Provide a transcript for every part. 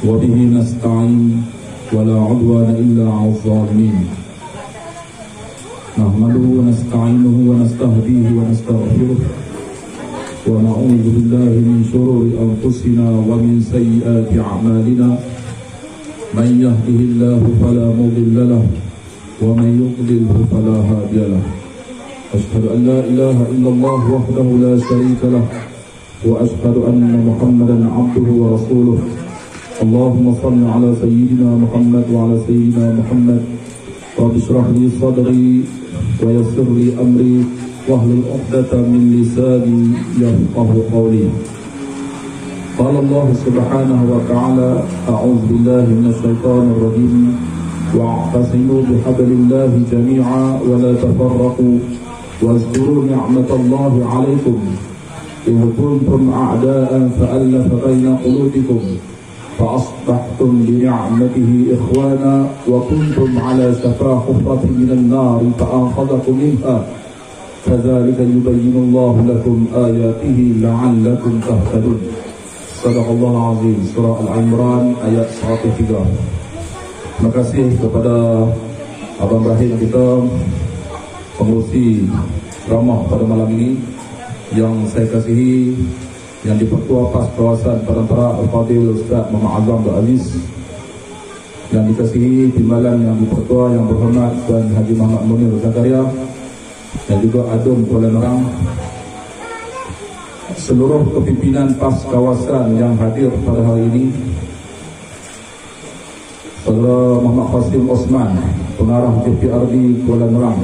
وبه نستعين ولا عدوان إلا على الظالمين نحمده ونستعينه ونستهديه ونستغفره ونعوذ بالله من شرور أنفسنا ومن سيئات أعمالنا من يهده الله فلا مضل له ومن يضلله فلا هادي له أشهد أن لا إله إلا الله وحده لا شريك له وأشهد أن محمدا عبده ورسوله اللهم صل على سيدنا محمد وعلى سيدنا محمد رب اشرح لي صدري ويسر لي أمري واحلل عقدة من لساني يفقهوا قولي قال الله سبحانه وتعالى أعوذ بالله من الشيطان الرجيم واعتصموا بحبل الله جميعا ولا تفرقوا واذكروا نعمة الله عليكم إذ كنتم أعداء فألف بين قلوبكم فأصبحتم بنعمته إخوانا وكنتم على شفا حفرة من النار فأنقذكم منها كذلك يبين الله لكم آياته لعلكم تهتدون صدق الله العظيم surah Al-Imran ayat 103. Terima kasih kepada Abang Rahim kita, pengurusi ceramah pada malam ini, yang saya kasihi, yang di-Pertua PAS Kawasan Perantara Al-Fadhil Ustaz Muhammad Azam Abdul Aziz, yang dikasihi timbalan yang di-Pertua yang berhormat Tuan Haji Muhammad Munir Zakaria, dan juga Adun Kuala Nerang, seluruh kepimpinan PAS Kawasan yang hadir pada hari ini, Saudara Muhammad Qasim Osman, pengarah JPRD Kuala Nerang,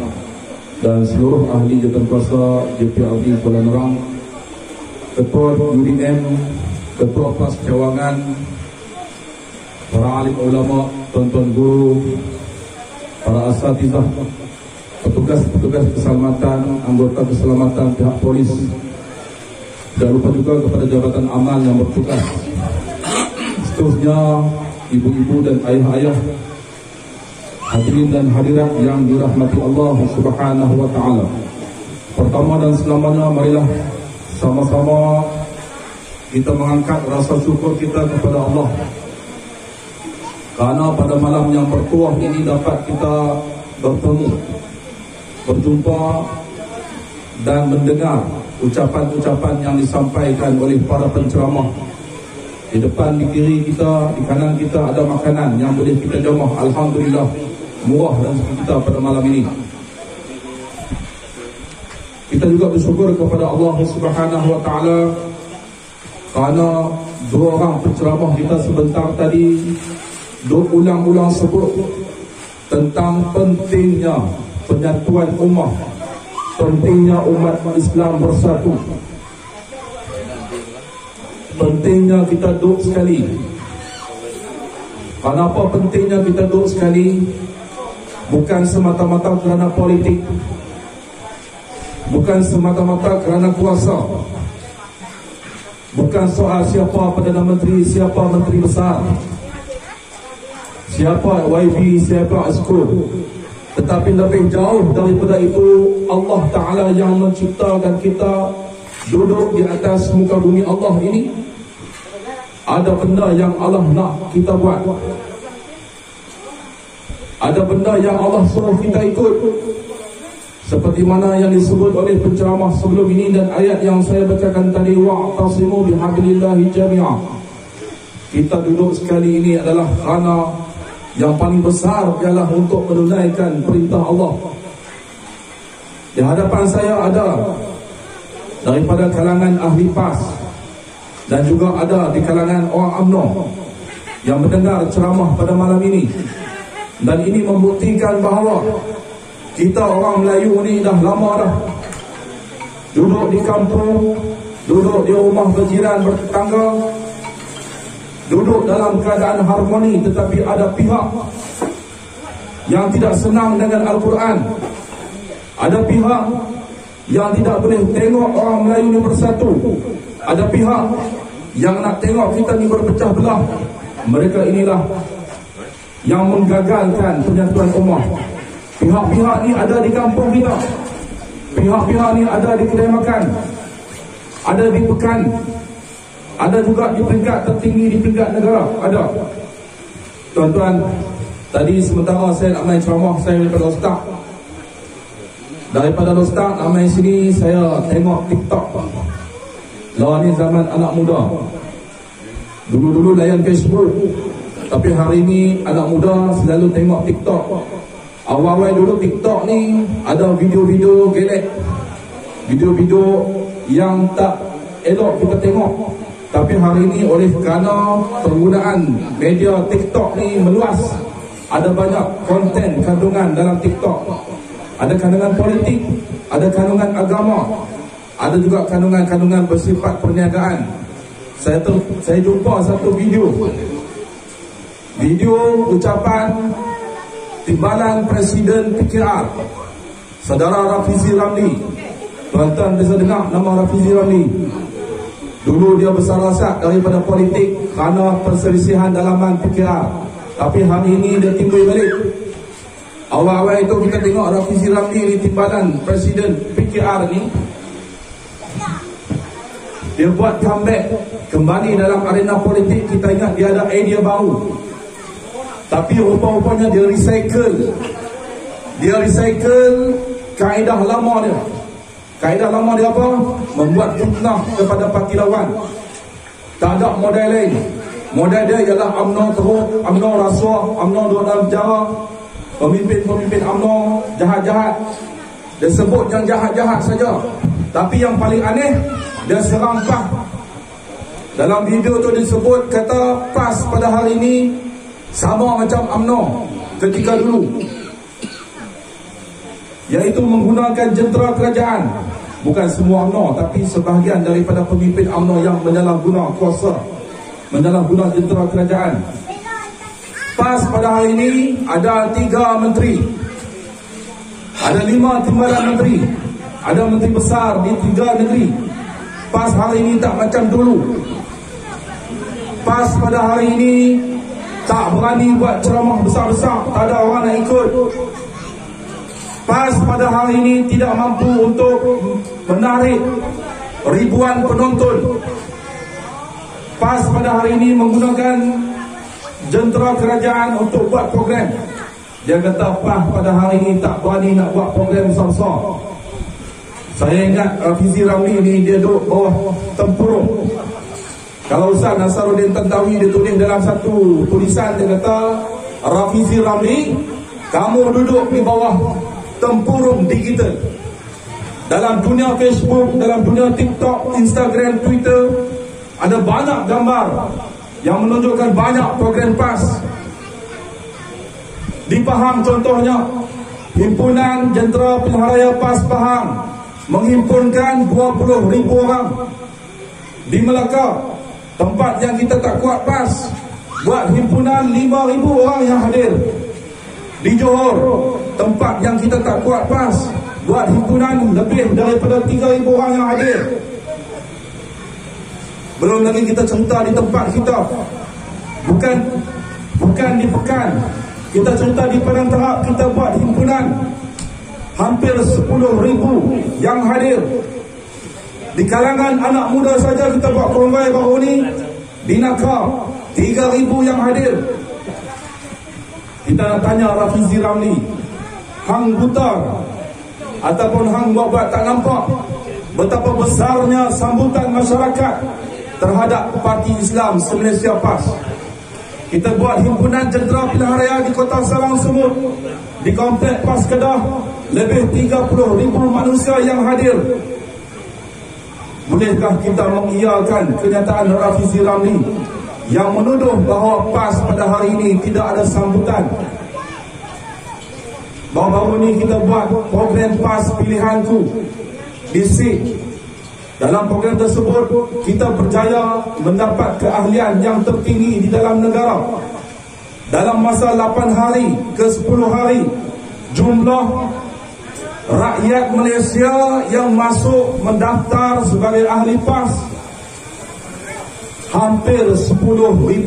dan seluruh ahli jawatankuasa JPRD Kuala Nerang, Ketua UDM, Ketua PAS Cawangan, para alim ulama, tuan-tuan guru, para asatizah, petugas-petugas keselamatan, anggota keselamatan pihak polis, dan lupa juga kepada jabatan amal yang bertugas, seterusnya ibu-ibu dan ayah-ayah, hadirin dan hadirat yang dirahmati Allah Subhanahu wa ta'ala. Pertama dan selamanya, marilah sama-sama kita mengangkat rasa syukur kita kepada Allah, karena pada malam yang bertuah ini dapat kita bertemu, berjumpa dan mendengar ucapan-ucapan yang disampaikan oleh para penceramah. Di depan, di kiri kita, di kanan kita ada makanan yang boleh kita jamah. Alhamdulillah, murah rezeki kita pada malam ini. Kita juga bersyukur kepada Allah Subhanahu wa ta'ala kerana dua orang penceramah kita sebentar tadi ulang-ulang sebut tentang pentingnya penyatuan ummah, pentingnya umat Islam bersatu, pentingnya kita duduk sekali. Kenapa pentingnya kita duduk sekali? Bukan semata-mata kerana politik, bukan semata-mata kerana kuasa, bukan soal siapa Perdana Menteri, siapa Menteri Besar, siapa YB, siapa Esko, tetapi lebih jauh daripada itu, Allah Ta'ala yang menciptakan kita duduk di atas muka bumi Allah ini. Ada benda yang Allah nak kita buat, ada benda yang Allah suruh kita ikut, seperti mana yang disebut oleh penceramah sebelum ini dan ayat yang saya bacakan tadi, wa'tasimu bihablillahi jami'a. Kita duduk sekali ini adalah kerana yang paling besar ialah untuk menunaikan perintah Allah. Di hadapan saya ada daripada kalangan ahli PAS, dan juga ada di kalangan orang UMNO yang mendengar ceramah pada malam ini. Dan ini membuktikan bahawa kita orang Melayu ni dah lama dah duduk di kampung, duduk di rumah berjiran bertetangga, duduk dalam keadaan harmoni, tetapi ada pihak yang tidak senang dengan Al-Quran, ada pihak yang tidak boleh tengok orang Melayu ni bersatu, ada pihak yang nak tengok kita ni berpecah belah. Mereka inilah yang menggagalkan penyatuan ummah. Pihak-pihak ni ada di kampung kita, pihak-pihak ni ada di kedai makan, ada di pekan, Ada juga di peringkat tertinggi di peringkat negara. Ada. Tuan-tuan, tadi sementara saya nak main ceramah saya daripada Ustaz. Daripada Ustaz nak main sini, saya tengok TikTok. Lawan ni zaman anak muda. Dulu-dulu layan Facebook, tapi hari ini anak muda selalu tengok TikTok. Awal-awal dulu TikTok ni ada video-video gelek, video-video yang tak elok kita tengok. Tapi hari ini oleh kerana penggunaan media TikTok ni meluas, ada banyak konten kandungan dalam TikTok. Ada kandungan politik, ada kandungan agama, ada juga kandungan-kandungan bersifat perniagaan. Saya jumpa satu video ucapan timbalan Presiden PKR, Saudara Rafizi Ramli. Tuan-tuan bisa dengar nama Rafizi Ramli. Dulu dia bersarasat daripada politik kerana perselisihan dalaman PKR, tapi hari ini dia timbul balik. Awal-awal itu kita tengok Rafizi Ramli ni, timbalan Presiden PKR ni, dia buat comeback kembali dalam arena politik. Kita ingat dia ada idea baru, tapi rupa-rupanya dia recycle kaedah lama dia. Kaedah lama dia apa? Membuat fitnah kepada parti lawan. Tak ada model lain. Model dia ialah UMNO teruk, UMNO rasuah, UMNO duduk dalam penjara, pemimpin-pemimpin UMNO jahat-jahat. Dia sebut yang jahat-jahat saja, tapi yang paling aneh, dia serang PAS. Dalam video tu disebut kata PAS pada hari ini sama macam UMNO ketika dulu, iaitu menggunakan jentera kerajaan. Bukan semua UMNO, tapi sebahagian daripada pemimpin UMNO yang menyalahguna kuasa, menyalahguna jentera kerajaan. PAS pada hari ini ada 3 menteri, ada 5 timbalan menteri, ada menteri besar di 3 negeri. PAS hari ini tak macam dulu. PAS pada hari ini tak berani buat ceramah besar-besar, tak ada orang nak ikut. PAS pada hari ini tidak mampu untuk menarik ribuan penonton. PAS pada hari ini menggunakan jentera kerajaan untuk buat program. Dia kata PAS pada hari ini tak berani nak buat program besar-besar. Saya ingat Rafizi Ramli ni dia duduk bawah tempurung. Kalau Ustaz Nasaruddin Tantawi dia tulis dalam satu tulisan, dia kata Rafizi Ramli, kamu duduk di bawah tempurung digital. Dalam dunia Facebook, dalam dunia TikTok, Instagram, Twitter, ada banyak gambar yang menunjukkan banyak program PAS. Di Pahang contohnya, Himpunan Jentera Pilihan Raya PAS Pahang menghimpunkan 20,000 orang. Di Melaka, tempat yang kita tak kuat PAS, buat himpunan 5,000 orang yang hadir. Di Johor, tempat yang kita tak kuat PAS, buat himpunan lebih daripada 3,000 orang yang hadir. Belum lagi kita cerita di tempat kita, bukan di Pekan, kita cerita di Padang Terap, kita buat himpunan hampir 10,000 yang hadir. Di kalangan anak muda saja kita buat konvoi baru ni di Nakar, 3,000 yang hadir. Kita nak tanya Rafizi Ramli, hang buta ataupun hang buat tak nampak betapa besarnya sambutan masyarakat terhadap Parti Islam se-Malaysia PAS. Kita buat himpunan Jentera Pilihan Raya di Kota Sarang Semut, di Komplek PAS Kedah, lebih 30,000 manusia yang hadir. Bolehkah kita mengiyakan kenyataan Rafizi Ramli yang menuduh bahawa PAS pada hari ini tidak ada sambutan? Baru-baru ini kita buat program PAS Pilihanku di SIG. Dalam program tersebut kita berjaya mendapat keahlian yang tertinggi di dalam negara. Dalam masa 8 hari ke 10 hari, jumlah rakyat Malaysia yang masuk mendaftar sebagai ahli PAS hampir 10,000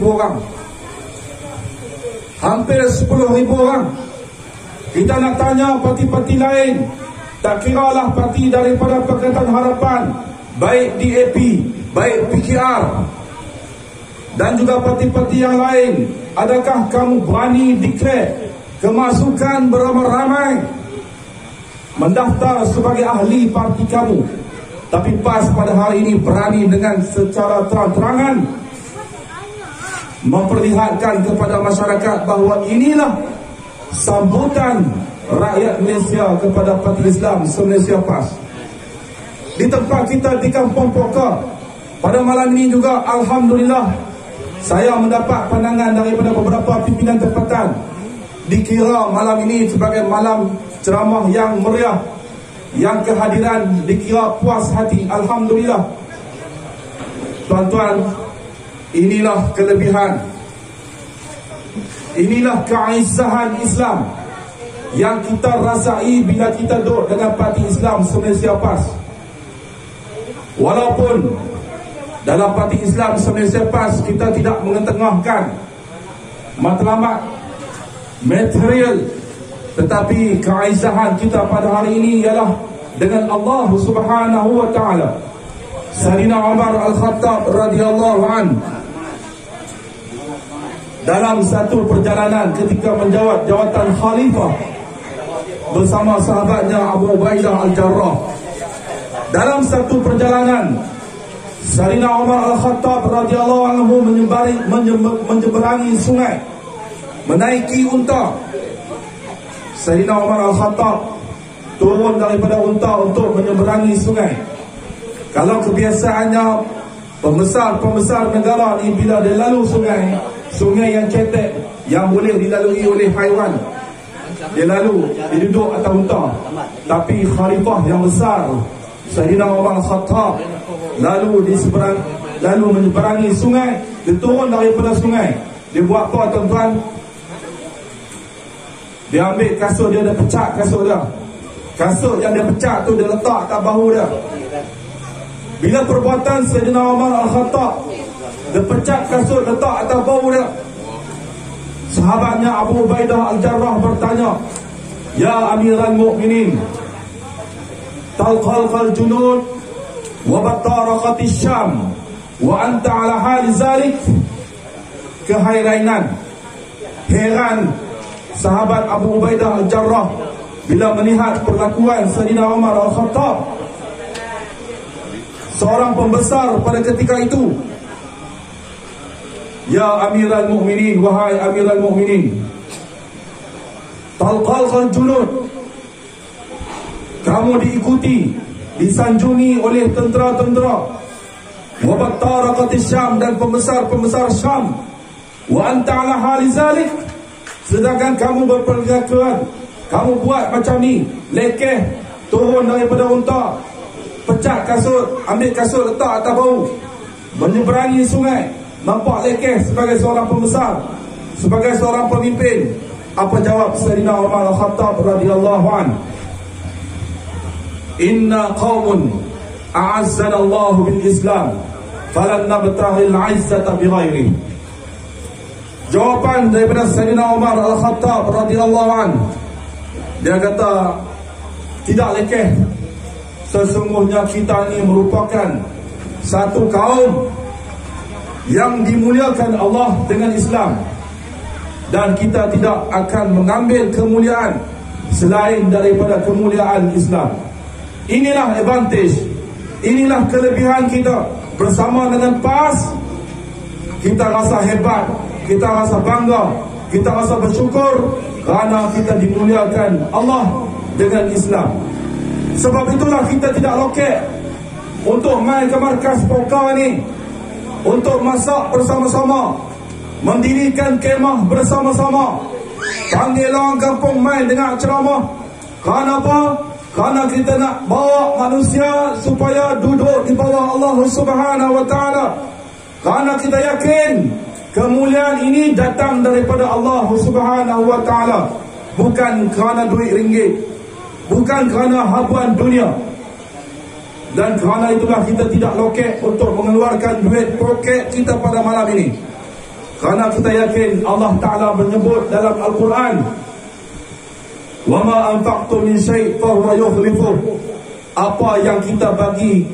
orang. Hampir 10,000 orang. Kita nak tanya parti-parti lain, tak kiralah parti daripada Pakatan Harapan, baik DAP, baik PKR, dan juga parti-parti yang lain, adakah kamu berani declare kemasukan beramai-ramai mendaftar sebagai ahli parti kamu, tapi PAS pada hari ini berani dengan secara terang-terangan memperlihatkan kepada masyarakat bahawa inilah sambutan rakyat Malaysia kepada Parti Islam Se-Malaysia PAS. Di tempat kita di Kampung Poka pada malam ini juga, alhamdulillah, saya mendapat pandangan daripada beberapa pimpinan tempatan. Dikira malam ini sebagai malam ceramah yang meriah, yang kehadiran dikira puas hati. Alhamdulillah. Tuan-tuan, inilah kelebihan, inilah keaizahan Islam yang kita rasai bila kita duduk dengan Parti Islam Se-Malaysia PAS. Walaupun dalam Parti Islam Se-Malaysia PAS kita tidak mengetengahkan matlamat material, tetapi keaizahan kita pada hari ini ialah dengan Allah Subhanahu wa taala. Sayyidina Umar Al-Khattab radhiyallahu an dalam satu perjalanan ketika menjawat jawatan khalifah bersama sahabatnya Abu Ubaidah Al-Jarrah, dalam satu perjalanan Sayyidina Umar Al-Khattab radhiyallahu anhu menyeberangi sungai, menaiki unta. Sayyidina Umar Al-Khattab turun daripada unta untuk menyeberangi sungai. Kalau kebiasaannya pembesar-pembesar negara ni bila dia lalu sungai, sungai yang cetek, yang boleh dilalui oleh haiwan, dia lalu, dia duduk atas unta. Tapi khalifah yang besar Sayyidina Umar Al-Khattab lalu menyeberangi sungai. Dia turun daripada sungai. Dia buat apa tuan-tuan? Dia ambil kasut dia, dia pecah kasut dia. Kasut yang dia pecah tu dia letak kat bahu dia. Bila perbuatan Sayyidina Umar Al-Khattab, dia pecah kasut letak atas bahu dia, sahabatnya Abu Ubaidah Al-Jarrah bertanya, "Ya Amirul Mukminin, talqal junud wa bataraqatish Syam wa anta ala hal zalik." Kehairainan, heran sahabat Abu Ubaidah Al-Jarrah bila melihat perlakuan Sayyidina Umar Al-Khattab, seorang pembesar pada ketika itu. "Ya Amirul Mukminin, wahai Amirul Mukminin, talqal junud, kamu diikuti, disanjungi oleh tentera-tentera, wa bataraqatish Syam, dan pembesar-pembesar Syam, wa anta ala hali zalik, sedangkan kamu berperlakuan, kamu buat macam ni, lekeh, turun daripada unta, pecah kasut, ambil kasut letak atas bahu, menyeberangi sungai, nampak lekeh sebagai seorang pembesar, sebagai seorang pemimpin." Apa jawab Sayyidina Umar Al-Khattab radhiyallahu an? "Inna qaumun a'azzana Allah bil Islam, falan nabtahil 'izzata bighairi." Jawapan daripada Sayyidina Umar Al-Khattab radhiyallahu an, dia kata, tidak lekeh, sesungguhnya kita ini merupakan satu kaum yang dimuliakan Allah dengan Islam, dan kita tidak akan mengambil kemuliaan selain daripada kemuliaan Islam. Inilah advantage, inilah kelebihan kita. Bersama dengan PAS, kita rasa hebat, kita rasa bangga, kita rasa bersyukur kerana kita dimuliakan Allah dengan Islam. Sebab itulah kita tidak loket untuk main ke markas Poka ni, untuk masak bersama-sama, mendirikan kemah bersama-sama, panggil orang kampung main dengan ceramah. Kerana apa? Kerana kita nak bawa manusia supaya duduk di bawah Allah Subhanahu wa taala. Kerana kita yakin kemuliaan ini datang daripada Allah Subhanahu wa taala, bukan kerana duit ringgit, bukan kerana habuan dunia. Dan kerana itulah kita tidak loket untuk mengeluarkan duit poket kita pada malam ini. Kerana kita yakin Allah Ta'ala menyebut dalam Al-Quran, "Wa ma anfaqtum min syai' fa huwa yukhlifuh." Apa yang kita bagi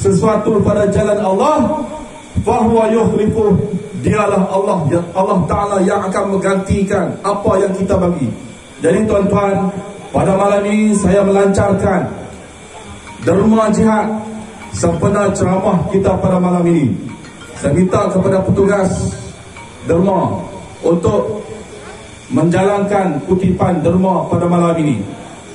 sesuatu pada jalan Allah, fa huwa yukhlifuh, dialah Allah Ta'ala yang akan menggantikan apa yang kita bagi. Jadi tuan-tuan, pada malam ini saya melancarkan derma jihad sempena ceramah kita pada malam ini. Saya minta kepada petugas derma untuk menjalankan kutipan derma pada malam ini.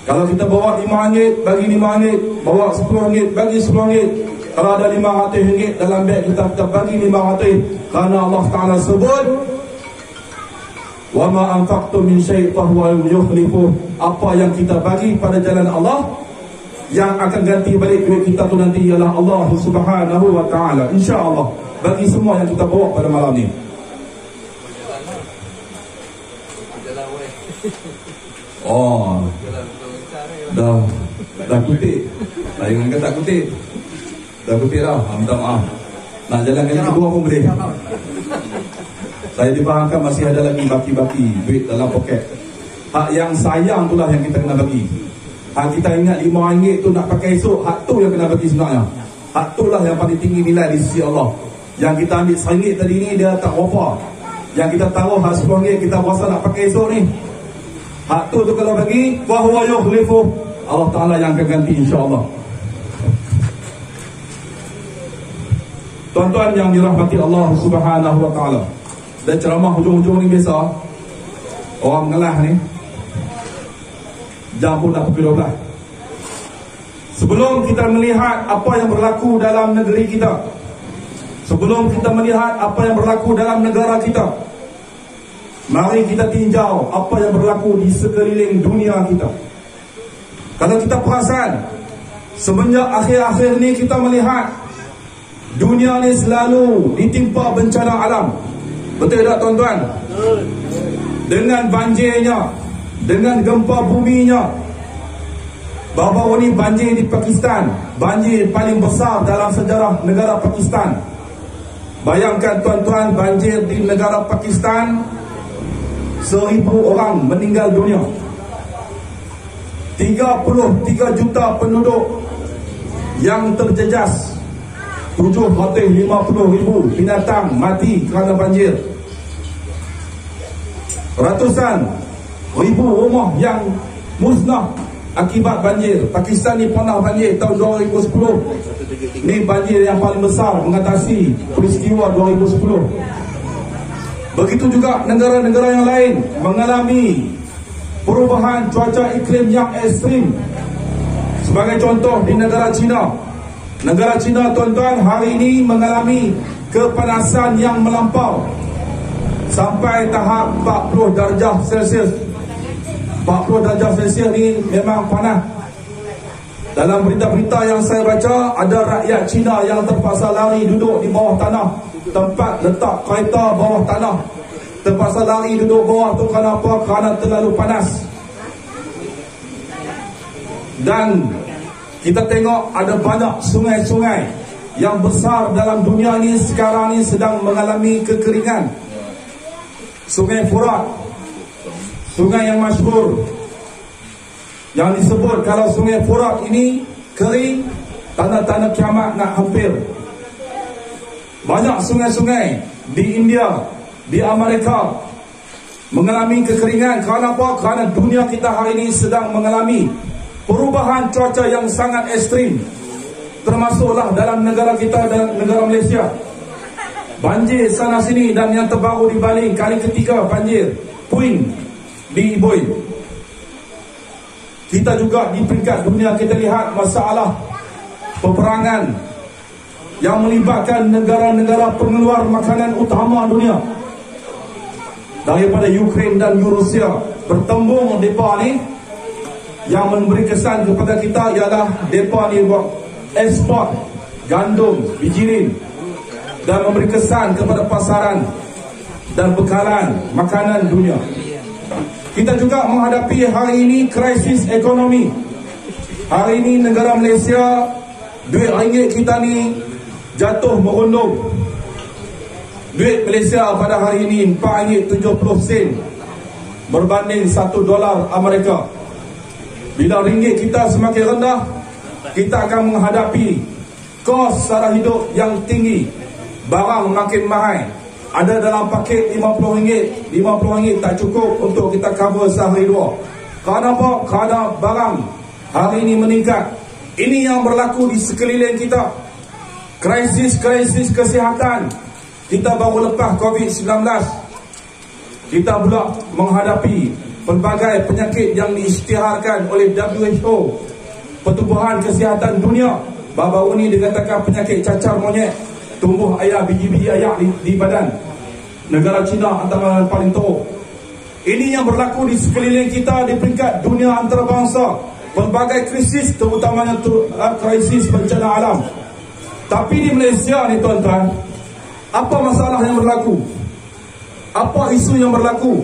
Kalau kita bawa RM5, bagi RM5. Bawa RM10, bagi RM10. Kalau ada RM500 dalam beg kita bagi RM500. Kerana Allah Ta'ala sebut, wa ma anfaqtum min syai' fa huwa yukhlifuh. Apa yang kita bagi pada jalan Allah, yang akan ganti balik duit kita tu nanti ialah Allah Subhanahu wa Ta'ala. InsyaAllah, bagi semua yang kita bawa pada malam ni. Oh, dah kutip. Jangan kata kutip. Dah kutip dah. Minta maaf. Nak jalan kali kedua pun boleh. Saya difahamkan masih ada lagi baki-baki duit dalam poket. Hak yang sayang itulah yang kita kena bagi. Hak kita ingat RM5 tu nak pakai esok, hak tu yang kena bagi sebenarnya. Hak tu lah yang paling tinggi nilai di sisi Allah. Yang kita ambil RM1 tadi ni dia tak wafa. Yang kita taruh hak RM10 kita rasa nak pakai esok ni, hak tu kalau bagi, wa huwa yukhlifuh, Allah Ta'ala yang akan ganti insya-Allah. Tuan-tuan yang dirahmati Allah Subhanahu wa Ta'ala, dan ceramah hujung-hujung ni biasa orang mengelah ni, jam pun dah pukul 12. Sebelum kita melihat apa yang berlaku dalam negeri kita, sebelum kita melihat apa yang berlaku dalam negara kita, mari kita tinjau apa yang berlaku di sekeliling dunia kita. Kalau kita perasan, semenjak akhir-akhir ni kita melihat dunia ni selalu ditimpa bencana alam. Betul tak tuan-tuan? Dengan banjirnya, dengan gempa buminya. Baru-baru ni banjir di Pakistan, banjir paling besar dalam sejarah negara Pakistan. Bayangkan tuan-tuan, banjir di negara Pakistan, 1,000 orang meninggal dunia, 33 juta penduduk yang terjejas, 750,000 binatang mati kerana banjir, ratusan ribu rumah yang musnah akibat banjir. Pakistan ni pernah banjir tahun 2010. Ni banjir yang paling besar mengatasi peristiwa 2010. Begitu juga negara-negara yang lain mengalami perubahan cuaca iklim yang ekstrim. Sebagai contoh di negara China. Negara China tuan-tuan hari ini mengalami kepanasan yang melampau sampai tahap 40 darjah Celsius. 40 darjah Celsius ni memang panas. Dalam berita-berita yang saya baca, ada rakyat Cina yang terpaksa lari duduk di bawah tanah, tempat letak kereta bawah tanah. Terpaksa lari duduk bawah tu kerana apa? Kerana terlalu panas. Dan kita tengok ada banyak sungai-sungai yang besar dalam dunia ni sekarang ni sedang mengalami kekeringan. Sungai Furat, sungai yang masyhur, yang disebut kalau sungai Furat ini kering, tanda-tanda kiamat nak hampir. Banyak sungai-sungai di India, di Amerika mengalami kekeringan. Kerana apa? Kerana dunia kita hari ini sedang mengalami perubahan cuaca yang sangat ekstrim. Termasuklah dalam negara kita dan negara Malaysia. Banjir sana sini, dan yang terbaru di Baling kali ketiga banjir puing di Iboi. Kita juga di peringkat dunia kita lihat masalah peperangan yang melibatkan negara-negara pengeluar makanan utama dunia. Daripada Ukraine dan Rusia bertembung mereka ni, yang memberi kesan kepada kita ialah mereka ni buat ekspor gandum, bijirin, dan memberi kesan kepada pasaran dan bekalan makanan dunia. Kita juga menghadapi hari ini krisis ekonomi. Hari ini negara Malaysia, duit ringgit kita ni jatuh merundung. Duit Malaysia pada hari ini RM4.70 berbanding $1 Amerika. Bila ringgit kita semakin rendah, kita akan menghadapi kos sara hidup yang tinggi, barang makin mahal, ada dalam paket RM50. RM50 tak cukup untuk kita cover sehari dua. Kenapa? Kerana barang hari ini meningkat. Ini yang berlaku di sekeliling kita. Krisis kesihatan. Kita baru lepas COVID-19. Kita pula menghadapi pelbagai penyakit yang diisytiharkan oleh WHO, Pertubuhan Kesihatan Dunia. Baru-baru ini dikatakan penyakit cacar monyet, tumbuh ayak, biji-biji ayak di badan. Negara China antara yang paling teruk. Ini yang berlaku di sekeliling kita di peringkat dunia antarabangsa. Pelbagai krisis, terutamanya krisis bencana alam. Tapi di Malaysia ni tuan-tuan, apa masalah yang berlaku? Apa isu yang berlaku?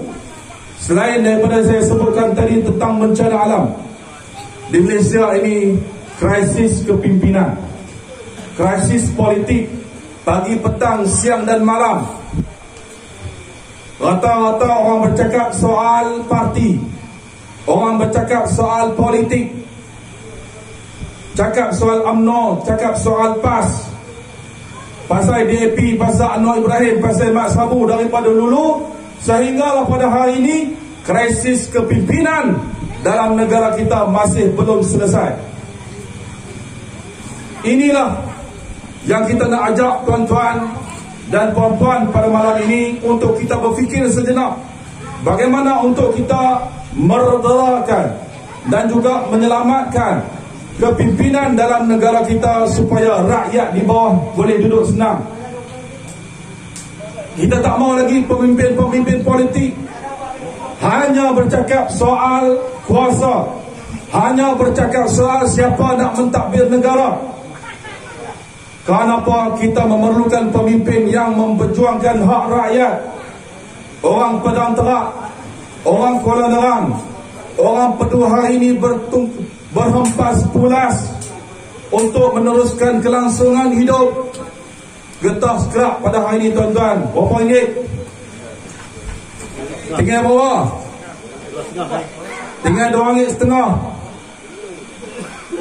Selain daripada saya sebutkan tadi tentang bencana alam, di Malaysia ini krisis kepimpinan, krisis politik, pagi, petang, siang dan malam. Rata-rata orang bercakap soal parti, orang bercakap soal politik, cakap soal UMNO, cakap soal PAS, pasal DAP, pasal Anwar Ibrahim, pasal Mat Sabu daripada dulu sehinggalah pada hari ini krisis kepimpinan dalam negara kita masih belum selesai. Inilah yang kita nak ajak tuan-tuan dan puan-puan pada malam ini untuk kita berfikir sejenak bagaimana untuk kita merederakan dan juga menyelamatkan kepimpinan dalam negara kita supaya rakyat di bawah boleh duduk senang. Kita tak mahu lagi pemimpin-pemimpin politik hanya bercakap soal kuasa, hanya bercakap soal siapa nak mentadbir negara. Kenapa kita memerlukan pemimpin yang memperjuangkan hak rakyat? Orang Padang Terak, orang Kuala Nerang, orang Pedu hari ini berhempas pulas untuk meneruskan kelangsungan hidup. Getah scrap pada hari ini tuan-tuan, berapa ringgit? Tinggal berapa? Tinggal RM2.50.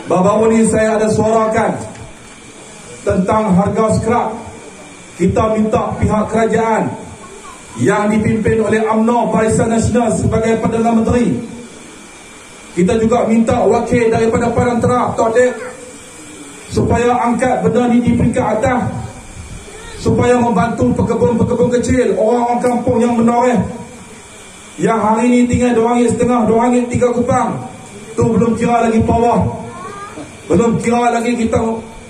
Baru-baru ni saya ada suarakan tentang harga scrap. Kita minta pihak kerajaan yang dipimpin oleh UMNO Barisan Nasional sebagai Perdana Menteri. Kita juga minta wakil daripada Padang Terak, Tok Dek, supaya angkat benda ni di peringkat atas, supaya membantu pekebun-pekebun kecil, orang-orang kampung yang menoreh, yang hari ini tinggal RM2.50, RM2.3 kupang. Tu belum kira lagi bawah, belum kira lagi kita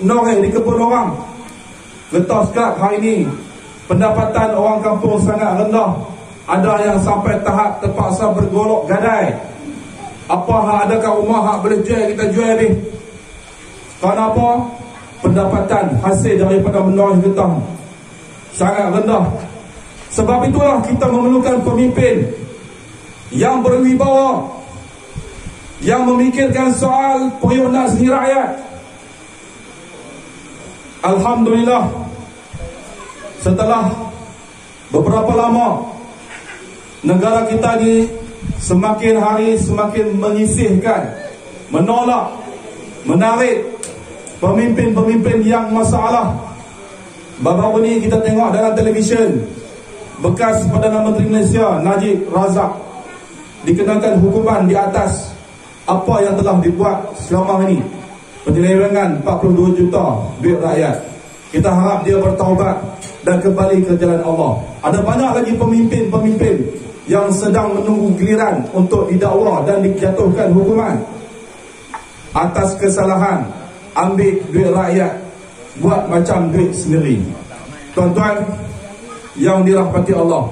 noreh di kebun orang. Getah sekat hari ini pendapatan orang kampung sangat rendah. Ada yang sampai tahap terpaksa bergolok gadai. Apa hak adakah rumah hak boleh jual, kita jual ni. Kenapa? Pendapatan hasil daripada menoreh getah sangat rendah. Sebab itulah kita memerlukan pemimpin yang berwibawa, yang memikirkan soal periuk nasi rakyat. Alhamdulillah, setelah beberapa lama negara kita ni semakin hari semakin menyisihkan, menolak, menarik pemimpin-pemimpin yang masalah. Baru-baru ni kita tengok dalam televisyen, bekas Perdana Menteri Malaysia Najib Razak dikenakan hukuman di atas apa yang telah dibuat selama ini, penyelewengan 42 juta duit rakyat. Kita harap dia bertaubat dan kembali ke jalan Allah. Ada banyak lagi pemimpin-pemimpin yang sedang menunggu giliran untuk didakwa dan dijatuhkan hukuman atas kesalahan ambil duit rakyat, buat macam duit sendiri. Tuan-tuan yang dirahmati Allah,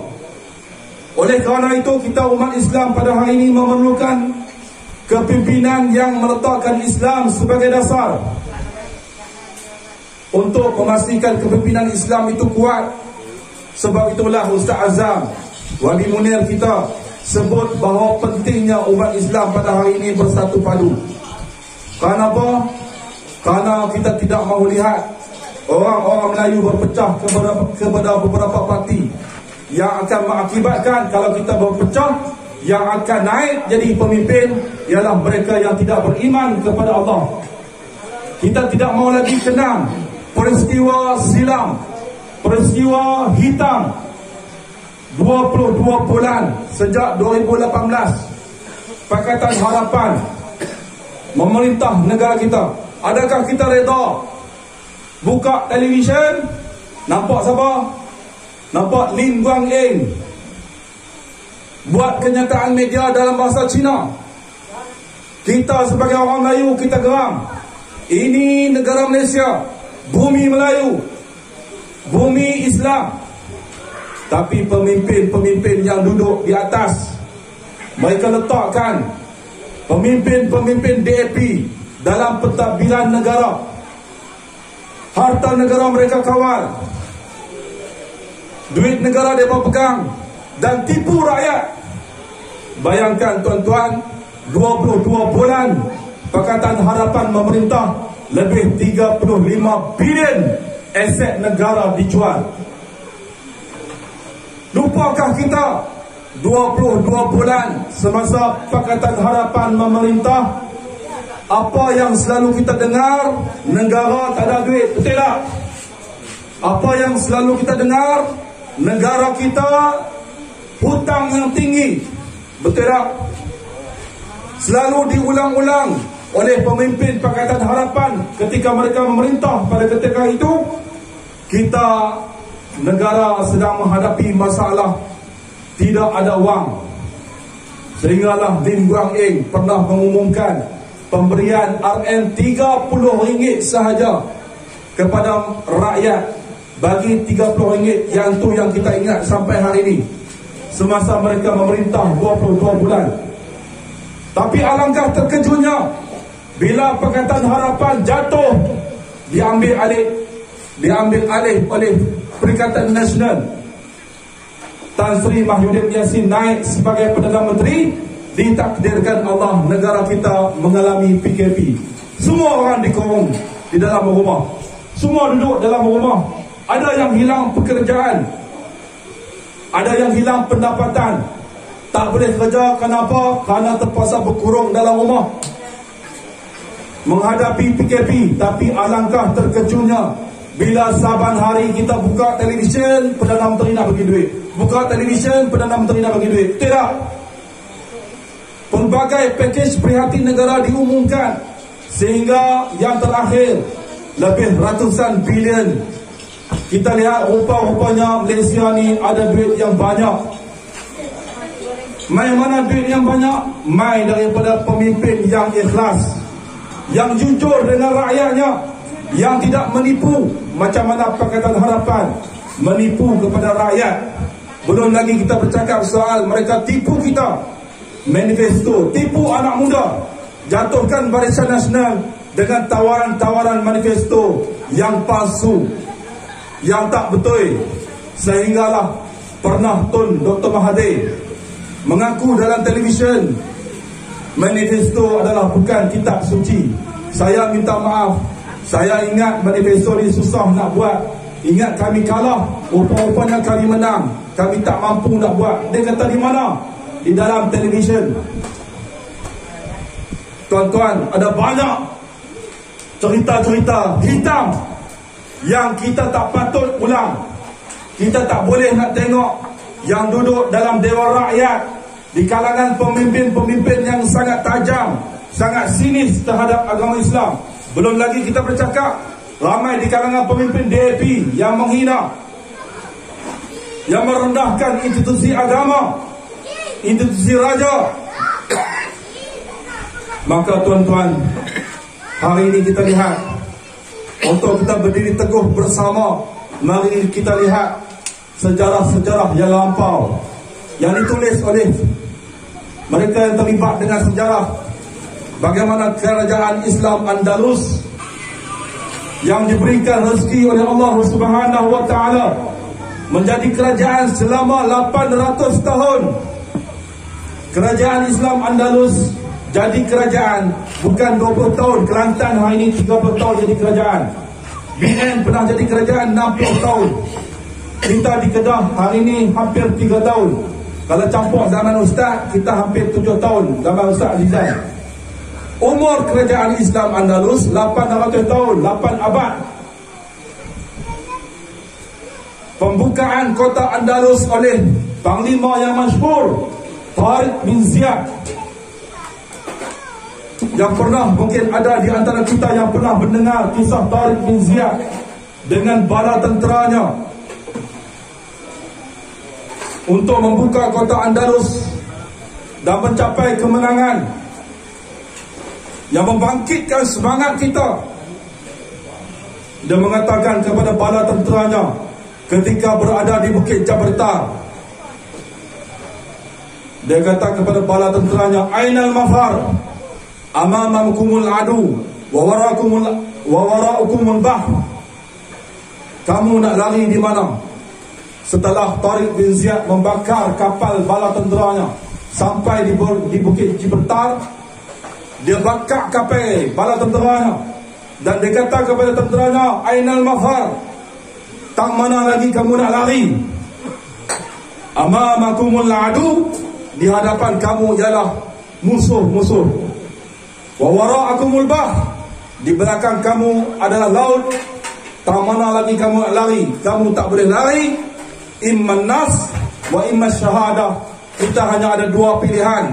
oleh kerana itu kita umat Islam pada hari ini memerlukan kepimpinan yang meletakkan Islam sebagai dasar. Untuk memastikan kepimpinan Islam itu kuat, sebab itulah Ustaz Azam Wali Munir kita sebut bahawa pentingnya umat Islam pada hari ini bersatu padu. Kenapa? Kerana kita tidak mahu lihat orang-orang Melayu berpecah kepada beberapa parti, yang akan mengakibatkan kalau kita berpecah, yang akan naik jadi pemimpin ialah mereka yang tidak beriman kepada Allah. Kita tidak mahu lagi kenang peristiwa silam, peristiwa hitam 22 bulan sejak 2018 Pakatan Harapan memerintah negara kita. Adakah kita reda buka televisyen, nampak siapa? Nampak Lim Guang Eng buat kenyataan media dalam bahasa Cina. Kita sebagai orang Melayu, kita geram. Ini negara Malaysia, bumi Melayu, bumi Islam. Tapi pemimpin-pemimpin yang duduk di atas, mereka letakkan pemimpin-pemimpin DAP dalam pentadbiran negara. Harta negara mereka kawal, duit negara mereka pegang dan tipu rakyat. Bayangkan tuan-tuan, 22 bulan Pakatan Harapan memerintah, lebih 35 bilion aset negara dijual. Lupakah kita 22 bulan semasa Pakatan Harapan memerintah, apa yang selalu kita dengar? Negara tak ada duit, betul tak? Apa yang selalu kita dengar? Negara kita hutang yang tinggi, betul tak? Selalu diulang-ulang oleh pemimpin Pakatan Harapan ketika mereka memerintah pada ketika itu. Kita, negara sedang menghadapi masalah, tidak ada wang. Sehinggalah Lim Guang Eng pernah mengumumkan pemberian RM30 sahaja kepada rakyat. Bagi RM30 yang tu yang kita ingat sampai hari ini, semasa mereka memerintah 22 bulan. Tapi alangkah terkejutnya bila Pakatan Harapan jatuh, diambil alih oleh Perikatan Nasional. Tan Sri Mahyudin Yassin naik sebagai Perdana Menteri. Ditakdirkan Allah, negara kita mengalami PKP. Semua orang dikurung di dalam rumah, semua duduk dalam rumah. Ada yang hilang pekerjaan, ada yang hilang pendapatan, tak boleh kerja. Kenapa? Kerana terpaksa berkurung dalam rumah menghadapi PKP. Tapi alangkah terkejutnya bila saban hari kita buka televisyen, Perdana Menteri nak bagi duit. Buka televisyen, Perdana Menteri nak bagi duit. Tidak. Pelbagai pakej prihatin negara diumumkan, sehingga yang terakhir lebih ratusan bilion. Kita lihat rupa-rupanya Malaysia ni ada duit yang banyak. Mai mana duit yang banyak? Mai daripada pemimpin yang ikhlas, yang jujur dengan rakyatnya, yang tidak menipu macam mana Pakatan Harapan menipu kepada rakyat. Belum lagi kita bercakap soal mereka tipu kita, manifesto, tipu anak muda, jatuhkan Barisan Nasional dengan tawaran-tawaran manifesto yang palsu, yang tak betul. Sehinggalah pernah Tun Dr. Mahathir mengaku dalam televisyen, manifesto adalah bukan kitab suci. Saya minta maaf, saya ingat manifesto ni susah nak buat. Ingat kami kalah, rupa-rupanya kami menang, kami tak mampu nak buat. Dia kata di mana? Di dalam televisyen. Tuan-tuan, ada banyak cerita-cerita hitam yang kita tak patut ulang. Kita tak boleh nak tengok yang duduk dalam Dewan Rakyat di kalangan pemimpin-pemimpin yang sangat tajam, sangat sinis terhadap agama Islam. Belum lagi kita bercakap ramai di kalangan pemimpin DAP yang menghina, yang merendahkan institusi agama, institusi raja. Maka tuan-tuan, hari ini kita lihat, untuk kita berdiri teguh bersama, mari kita lihat sejarah-sejarah yang lampau yang ditulis oleh mereka yang terlibat dengan sejarah. Bagaimana kerajaan Islam Andalus yang diberikan rezeki oleh Allah Subhanahu wa taala menjadi kerajaan selama 800 tahun. Kerajaan Islam Andalus jadi kerajaan bukan 20 tahun. Kelantan hari ini 30 tahun jadi kerajaan. BN pernah jadi kerajaan 60 tahun. Kita di Kedah hari ini hampir 3 tahun. Kalau campur zaman Ustaz, kita hampir 7 tahun zaman Ustaz Azizan. Umur kerajaan Islam Andalus 800 tahun, 8 abad. pembukaan kota Andalus oleh Panglima yang masyhur Tariq bin Ziyad. Yang pernah, mungkin ada di antara kita yang pernah mendengar kisah Tariq bin Ziyad dengan bala tenteranya untuk membuka kota Andalus dan mencapai kemenangan yang membangkitkan semangat kita. Dia mengatakan kepada bala tenteranya ketika berada di Bukit Jabartar, dia kata kepada bala tenteranya, ainal mafar amamakumul adu wa wara'ukumul bahr. Kamu nak lari di mana? Setelah Tariq bin Ziyad membakar kapal bala tenteranya sampai di Bukit Gibraltar, dia bakar kapal bala tenteranya dan dia kata kepada tenteranya, ainal mafar, tak mana lagi kamu nak lari? Amamakumul adu, di hadapan kamu ialah musuh-musuh. Wa wara'akumul bahr, di belakang kamu adalah laut. Tak mana lagi kamu nak lari? Kamu tak boleh lari. Imman nas wa imman syahadah. Kita hanya ada dua pilihan,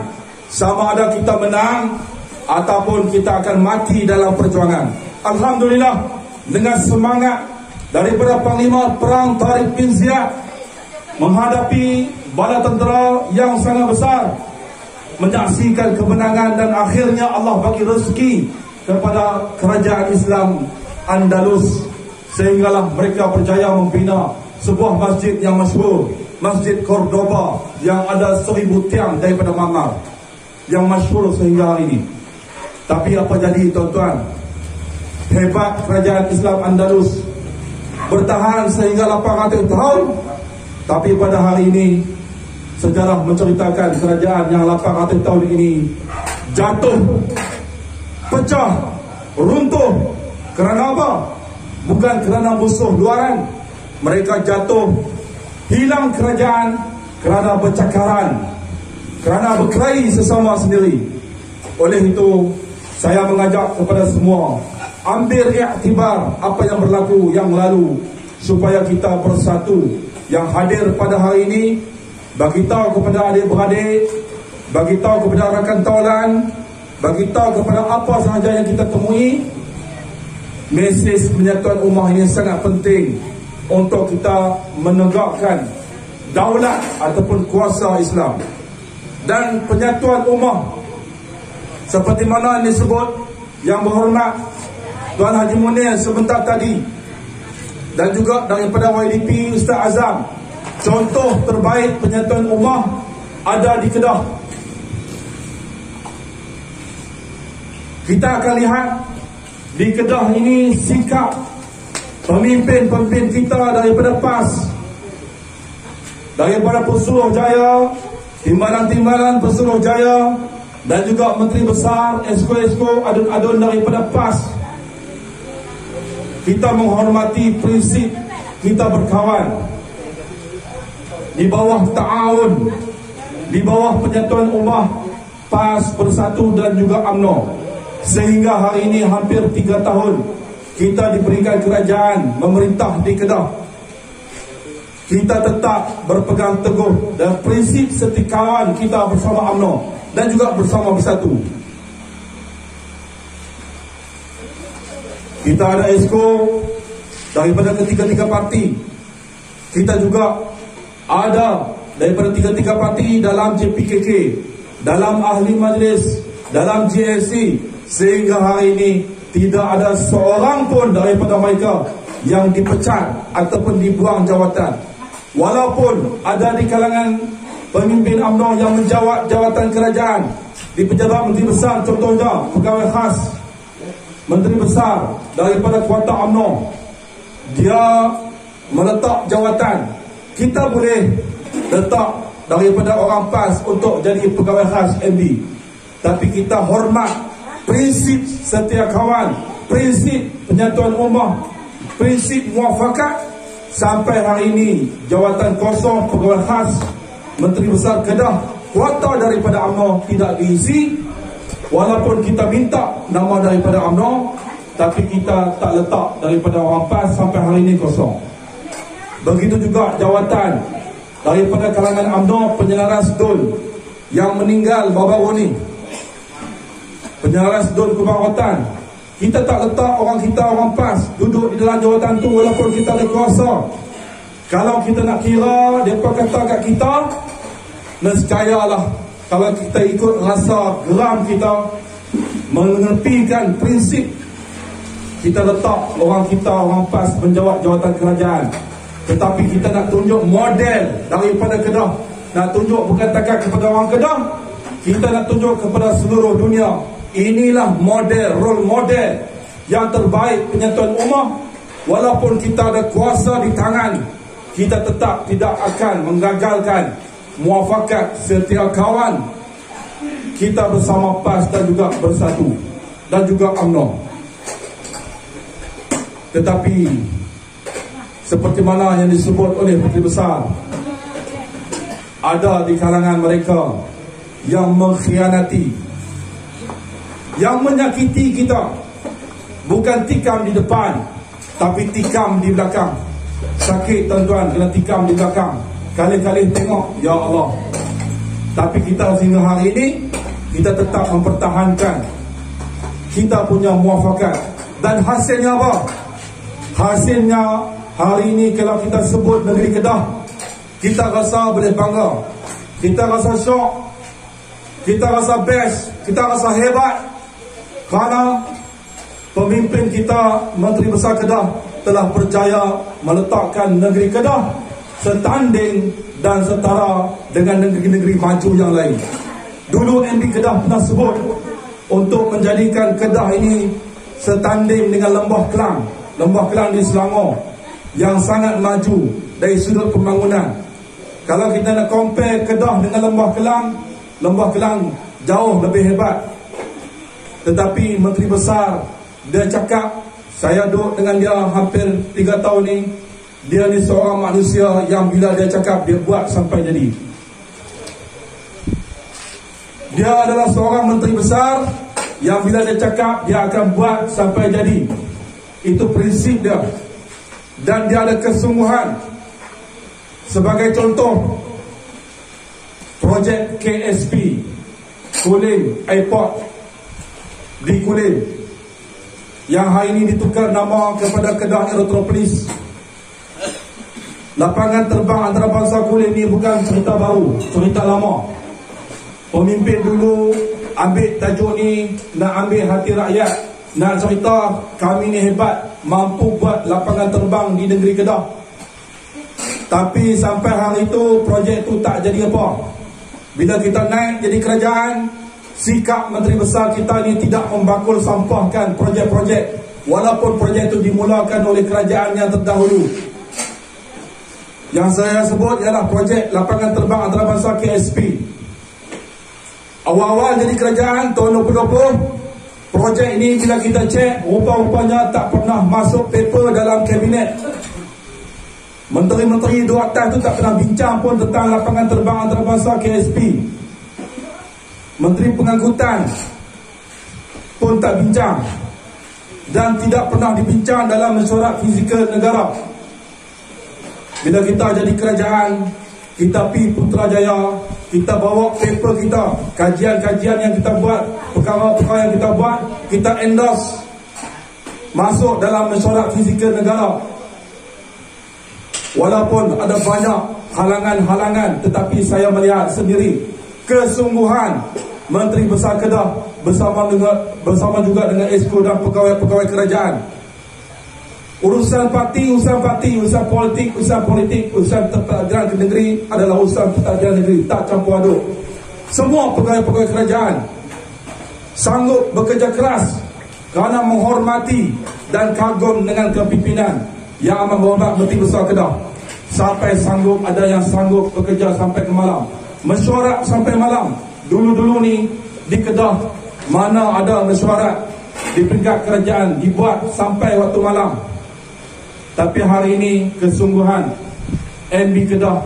sama ada kita menang ataupun kita akan mati dalam perjuangan. Alhamdulillah, dengan semangat daripada Panglima Perang Tariq bin Ziyad menghadapi bala tentera yang sangat besar, menyaksikan kemenangan, dan akhirnya Allah bagi rezeki kepada kerajaan Islam Andalus, sehinggalah mereka berjaya membina sebuah masjid yang masyhur, Masjid Cordoba, yang ada 1000 tiang daripada marmer, yang masyhur sehingga hari ini. Tapi apa jadi, tuan-tuan? Hebat kerajaan Islam Andalus, bertahan sehingga 800 tahun. Tapi pada hari ini sejarah menceritakan kerajaan yang 800 tahun ini jatuh, pecah, runtuh. Kerana apa? Bukan kerana musuh luaran. Mereka jatuh, hilang kerajaan kerana bercakaran, kerana berkelahi sesama sendiri. Oleh itu, saya mengajak kepada semua, ambil iktibar apa yang berlaku yang lalu, supaya kita bersatu. Yang hadir pada hari ini, bagi tahu kepada adik-beradik, bagi tahu kepada rakan taulan, bagi tahu kepada apa sahaja yang kita temui, mesej penyatuan ummah ini sangat penting untuk kita menegakkan daulat ataupun kuasa Islam. Dan penyatuan ummah seperti mana yang disebut Yang Berhormat Tuan Haji Munir sebentar tadi, dan juga daripada YDP Ustaz Azam, contoh terbaik penyatuan ummah ada di Kedah. Kita akan lihat di Kedah ini sikap pemimpin-pemimpin kita daripada PAS, daripada Pesuruhjaya, timbalan-timbalan Pesuruhjaya, dan juga Menteri Besar, esko-esko, adun-adun daripada PAS. Kita menghormati prinsip kita berkawan di bawah ta'awun, di bawah penyatuan ummah, PAS, Bersatu dan juga UMNO. Sehingga hari ini hampir 3 tahun kita diberikan kerajaan memerintah di Kedah. Kita tetap berpegang teguh dan prinsip setikawan kita bersama UMNO dan juga bersama Bersatu. Kita ada esko daripada ketiga-tiga parti. Kita juga ada daripada tiga-tiga parti dalam JPKK, dalam Ahli Majlis, dalam JLC. Sehingga hari ini tidak ada seorang pun daripada mereka yang dipecat ataupun dibuang jawatan. Walaupun ada di kalangan pemimpin UMNO yang menjawat jawatan kerajaan di pejabat Menteri Besar, contohnya pegawai khas Menteri Besar daripada kuarta UMNO, dia meletak jawatan. Kita boleh letak daripada orang PAS untuk jadi pegawai khas MD, tapi kita hormat prinsip setia kawan, prinsip penyatuan ummah, prinsip muafakat. Sampai hari ini jawatan kosong pegawai khas Menteri Besar Kedah kuarta daripada UMNO tidak diisi. Walaupun kita minta nama daripada UMNO, tapi kita tak letak daripada orang PAS, sampai hari ini kosong. Begitu juga jawatan daripada kalangan UMNO, penyelaras DUN yang meninggal baru-baru ni, penyelaras DUN Kubang Rotan. Kita tak letak orang kita, orang PAS duduk di dalam jawatan tu walaupun kita ada kuasa. Kalau kita nak kira, mereka kata kat kita, nescayalah kalau kita ikut rasa geram kita, mengepikan prinsip, kita letak orang kita, orang PAS menjawat jawatan kerajaan. Tetapi kita nak tunjuk model daripada Kedah. Nak tunjuk bukan takat kepada orang Kedah, kita nak tunjuk kepada seluruh dunia. Inilah model, role model yang terbaik penyatuan ummah. Walaupun kita ada kuasa di tangan, kita tetap tidak akan menggagalkan muafakat setiap kawan kita bersama PAS dan juga Bersatu dan juga UMNO. Tetapi seperti mana yang disebut oleh Menteri Besar, ada di kalangan mereka yang mengkhianati, yang menyakiti kita. Bukan tikam di depan, tapi tikam di belakang. Sakit tuan-tuan kena tikam di belakang. Kali-kali tengok, ya Allah. Tapi kita sehingga hari ini, kita tetap mempertahankan kita punya muafakat. Dan hasilnya apa? Hasilnya hari ini kalau kita sebut negeri Kedah, kita rasa boleh bangga, kita rasa syok, kita rasa best, kita rasa hebat, kerana pemimpin kita, Menteri Besar Kedah, telah berjaya meletakkan negeri Kedah setanding dan setara dengan negeri-negeri maju yang lain. Dulu MB Kedah pernah sebut untuk menjadikan Kedah ini setanding dengan Lembah Kelang. Lembah Kelang di Selangor yang sangat maju dari sudut pembangunan. Kalau kita nak compare Kedah dengan Lembah Kelang jauh lebih hebat. Tetapi Menteri Besar, dia cakap, saya duduk dengan dia hampir 3 tahun ni, dia ni seorang manusia yang bila dia cakap, dia buat sampai jadi. Dia adalah seorang Menteri Besar yang bila dia cakap, dia akan buat sampai jadi. Itu prinsip dia. Dan dia ada kesungguhan. Sebagai contoh, projek KSP Kulim Airport di Kulim, yang hari ini ditukar nama kepada Kedah Aerotropolis. Lapangan terbang antarabangsa Kulim ni bukan cerita baru, cerita lama. Pemimpin dulu ambil tajuk ni, nak ambil hati rakyat, nak cerita kami ni hebat, mampu buat lapangan terbang di negeri Kedah. Tapi sampai hari itu projek tu tak jadi apa. Bila kita naik jadi kerajaan, sikap Menteri Besar kita ni tidak membakul sampahkan projek-projek, walaupun projek itu dimulakan oleh kerajaan yang terdahulu. Yang saya sebut ialah projek lapangan terbang antarabangsa KSP. Awal-awal jadi kerajaan tahun 2020, projek ini bila kita cek, rupa-rupanya tak pernah masuk paper dalam kabinet. Menteri-menteri di atas tu tak pernah bincang pun tentang lapangan terbang antarabangsa KSP. Menteri Pengangkutan pun tak bincang, dan tidak pernah dibincang dalam mesyuarat fizikal negara. Bila kita jadi kerajaan, kita pergi Putrajaya, kita bawa paper kita, kajian-kajian yang kita buat, perkara-perkara yang kita buat, kita endorse masuk dalam mesyuarat fizikal negara. Walaupun ada banyak halangan-halangan, tetapi saya melihat sendiri kesungguhan Menteri Besar Kedah bersama juga dengan Esko dan pegawai-pegawai kerajaan. Urusan parti, urusan politik, urusan pentadbiran negeri adalah urusan pentadbiran negeri, tak campur aduk. Semua pegawai-pegawai kerajaan sanggup bekerja keras kerana menghormati dan kagum dengan kepimpinan yang amat berhormat Menteri Besar Kedah. Sampai sanggup, ada yang sanggup bekerja sampai ke malam, mesyuarat sampai malam. Dulu-dulu ni di Kedah, mana ada mesyuarat di peringkat kerajaan dibuat sampai waktu malam. Tapi hari ini kesungguhan MB Kedah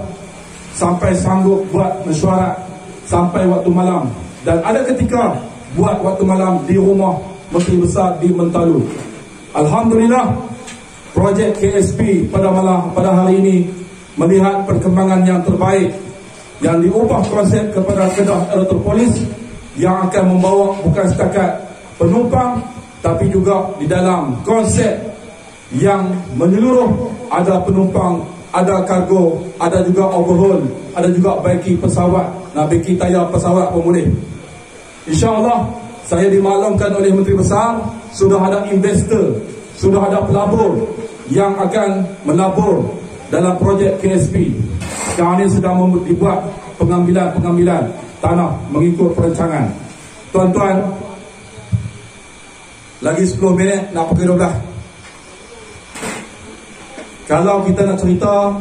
sampai sanggup buat mesyuarat sampai waktu malam. Dan ada ketika buat waktu malam di rumah Menteri Besar di Mentalu. Alhamdulillah, projek KSP pada hari ini melihat perkembangan yang terbaik yang diubah konsep kepada Kedah Elektropolis yang akan membawa bukan setakat penumpang tapi juga di dalam konsep yang menyeluruh, ada penumpang, ada kargo, ada juga overhaul, ada juga baiki pesawat, baiki tayar pesawat pun boleh. InsyaAllah saya dimaklumkan oleh Menteri Besar sudah ada investor, sudah ada pelabur yang akan melabur dalam projek KSP. Sekarang ini sedang dibuat pengambilan tanah mengikut perancangan. Tuan-tuan, lagi 10 minit nak pukul 12. Kalau kita nak cerita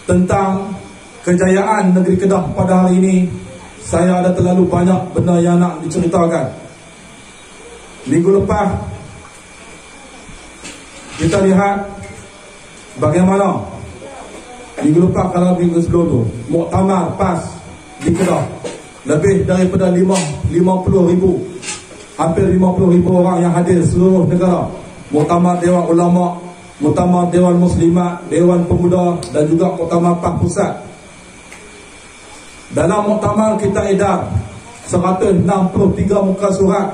tentang kejayaan negeri Kedah pada hari ini, saya ada terlalu banyak benda yang nak diceritakan. Minggu lepas kita lihat bagaimana minggu lepas, kalau minggu sebelum tu, muktamar PAS di Kedah, lebih daripada 50,000, hampir 50,000 orang yang hadir seluruh negara. Muktamar Dewan Ulama, muktamar Dewan Muslimat, Dewan Pemuda dan juga muktamar PAS Pusat. Dalam muktamar kita edar 163 muka surat.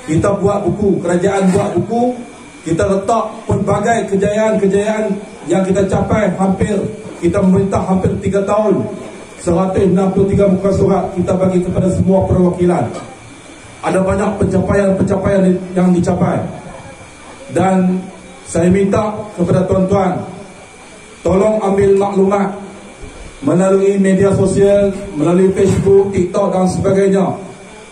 Kita buat buku, kerajaan buat buku, kita letak pelbagai kejayaan-kejayaan yang kita capai, hampir kita memerintah hampir 3 tahun. 163 muka surat kita bagi kepada semua perwakilan. Ada banyak pencapaian yang dicapai. Dan saya minta kepada tuan-tuan, tolong ambil maklumat melalui media sosial, melalui Facebook, TikTok dan sebagainya,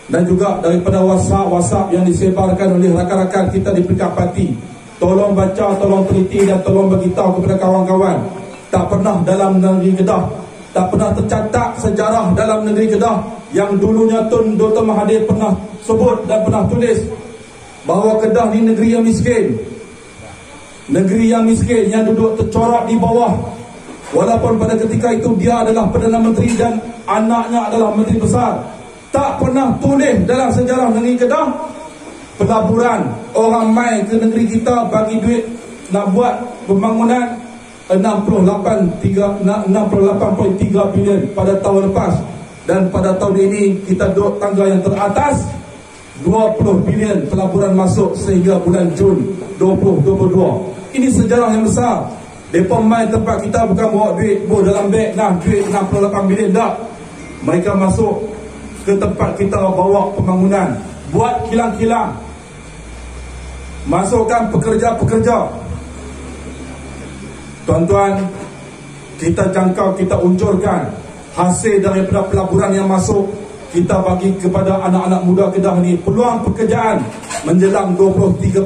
dan juga daripada WhatsApp yang disebarkan oleh rakan-rakan kita di peringkat parti. Tolong baca, tolong teliti dan tolong beritahu kepada kawan-kawan. Tak pernah dalam negeri Kedah, tak pernah tercatat sejarah dalam negeri Kedah yang dulunya Tun Dr. Mahathir pernah sebut dan pernah tulis bahawa Kedah ni negeri yang miskin. Negeri yang miskin, yang duduk tercorak di bawah. Walaupun pada ketika itu dia adalah Perdana Menteri dan anaknya adalah Menteri Besar, tak pernah tulis dalam sejarah negeri Kedah pelaburan. Orang mai ke negeri kita bagi duit nak buat pembangunan 68.3 bilion pada tahun lepas. Dan pada tahun ini kita duduk tangga yang teratas, 20 bilion pelaburan masuk sehingga bulan Jun 2022. Ini sejarah yang besar. Mereka main tempat kita bukan bawa duit dalam beg, duit 68 bilion, tak. Mereka masuk ke tempat kita bawa pembangunan, buat kilang-kilang, masukkan pekerja-pekerja. Tuan-tuan, kita jangkau, kita uncurkan hasil daripada pelaburan yang masuk, kita bagi kepada anak-anak muda Kedah ni peluang pekerjaan menjelang 2035,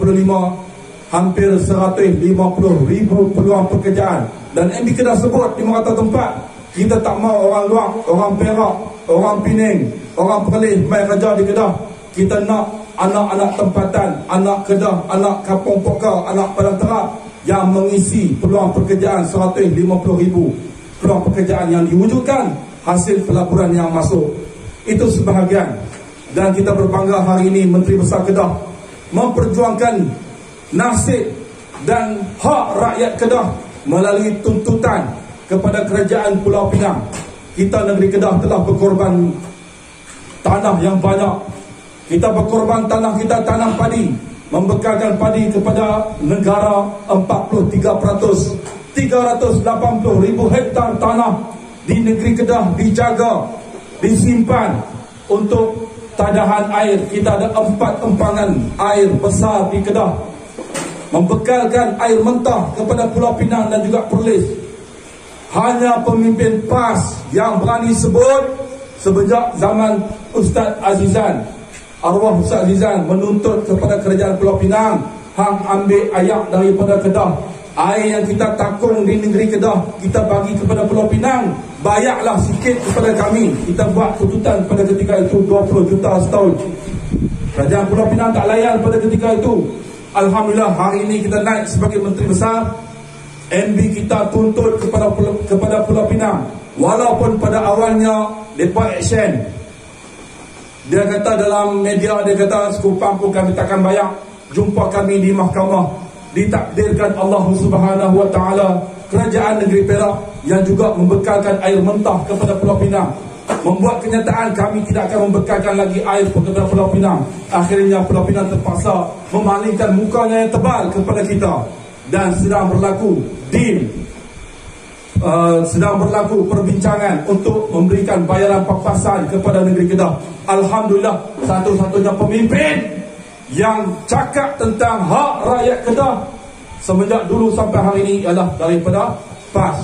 hampir 150,000 peluang pekerjaan. Dan MB Kedah sebut di merata tempat, kita tak mau orang luar, orang Perak, orang Pening, orang Perlis mai kerja di Kedah. Kita nak anak-anak tempatan, anak Kedah, anak Kampung Poka, anak Padang Terap yang mengisi peluang pekerjaan 150,000 peluang pekerjaan yang diwujudkan hasil pelaburan yang masuk. Itu sebahagian. Dan kita berbangga hari ini Menteri Besar Kedah memperjuangkan nasib dan hak rakyat Kedah melalui tuntutan kepada kerajaan Pulau Pinang. Kita negeri Kedah telah berkorban tanah yang banyak. Kita berkorban tanah kita, tanah padi, membekalkan padi kepada negara 43%. 380,000 hektar tanah di negeri Kedah dijaga, disimpan untuk tadahan air. Kita ada 4 empangan air besar di Kedah, membekalkan air mentah kepada Pulau Pinang dan juga Perlis. Hanya pemimpin PAS yang berani sebut sejak zaman Ustaz Azizan, arwah Ustaz Azizan, menuntut kepada kerajaan Pulau Pinang, hang ambil ayak daripada Kedah. Air yang kita takung di negeri Kedah, kita bagi kepada Pulau Pinang, bayarlah sikit kepada kami. Kita buat tuntutan pada ketika itu 20 juta setahun. Kerajaan Pulau Pinang tak layan pada ketika itu. Alhamdulillah hari ini kita naik sebagai Menteri Besar, MB kita tuntut kepada Pulau Pinang. Walaupun pada awalnya mereka action, dia kata dalam media, dia kata sekupang pun kami takkan bayar. Jumpa kami di mahkamah, ditakdirkan Allah Subhanahu wa taala kerajaan negeri Perak yang juga membekalkan air mentah kepada Pulau Pinang, membuat kenyataan kami tidak akan membekalkan lagi air kepada Pulau Pinang. Akhirnya Pulau Pinang terpaksa memalingkan mukanya yang tebal kepada kita, dan sedang berlaku sedang berlaku perbincangan untuk memberikan bayaran papasan kepada negeri Kedah. Alhamdulillah, satu-satunya pemimpin yang cakap tentang hak rakyat Kedah semenjak dulu sampai hari ini ialah daripada PAS.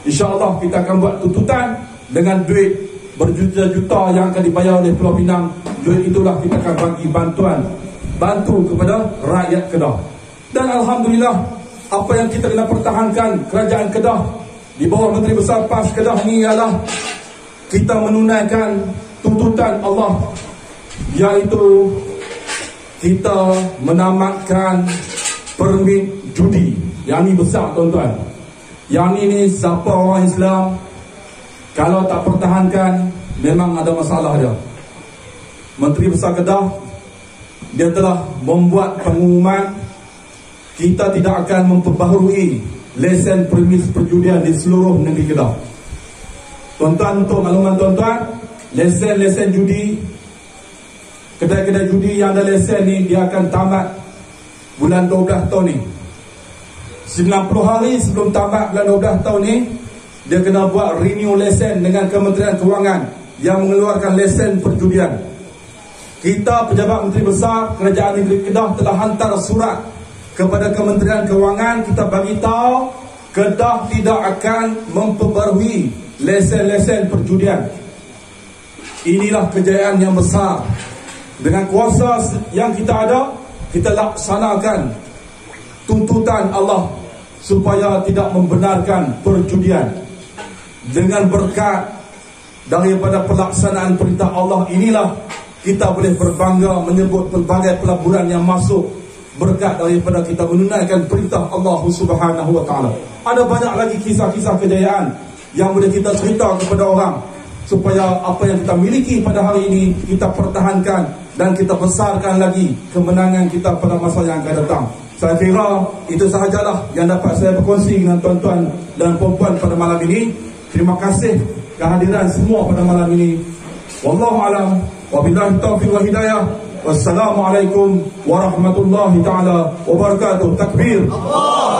InsyaAllah kita akan buat tuntutan dengan duit berjuta-juta yang akan dibayar oleh Pulau Pinang. Duit itulah kita akan bagi bantu kepada rakyat Kedah. Dan Alhamdulillah, apa yang kita kena pertahankan kerajaan Kedah di bawah Menteri Besar PAS Kedah ni ialah kita menunaikan tuntutan Allah, iaitu kita menamatkan permit judi. Yang ni besar tuan-tuan. Yang ni siapa orang Islam kalau tak pertahankan memang ada masalah dia. Menteri Besar Kedah dia telah membuat pengumuman kita tidak akan memperbaharui lesen premis perjudian di seluruh negeri Kedah. Tuan-tuan, untuk makluman tuan-tuan, lesen judi, kedai-kedai judi yang ada lesen ni dia akan tamat bulan 12 tahun ni. 90 hari sebelum tamat bulan 12 tahun ni, dia kena buat renew lesen dengan Kementerian Kewangan yang mengeluarkan lesen perjudian. Kita pejabat Menteri Besar Kerajaan Negeri Kedah telah hantar surat kepada Kementerian Kewangan. Kita bagi tahu Kedah tidak akan memperbarui lesen-lesen perjudian. Inilah kejayaan yang besar. Dengan kuasa yang kita ada, kita laksanakan tuntutan Allah supaya tidak membenarkan perjudian. Dengan berkat daripada pelaksanaan perintah Allah inilah kita boleh berbangga menyebut pelbagai pelaburan yang masuk berkat daripada kita menunaikan perintah Allah Subhanahu wa taala. Ada banyak lagi kisah-kisah kejayaan yang boleh kita cerita kepada orang supaya apa yang kita miliki pada hari ini kita pertahankan dan kita besarkan lagi kemenangan kita pada masa yang akan datang. Saya kira itu sahajalah yang dapat saya berkongsi dengan tuan-tuan dan puan-puan pada malam ini. Terima kasih kehadiran semua pada malam ini. Wallahu a'lam. Wabillahi taufiq wal hidayah. Wassalamualaikum warahmatullahi taala wabarakatuh. Takbir. Allah.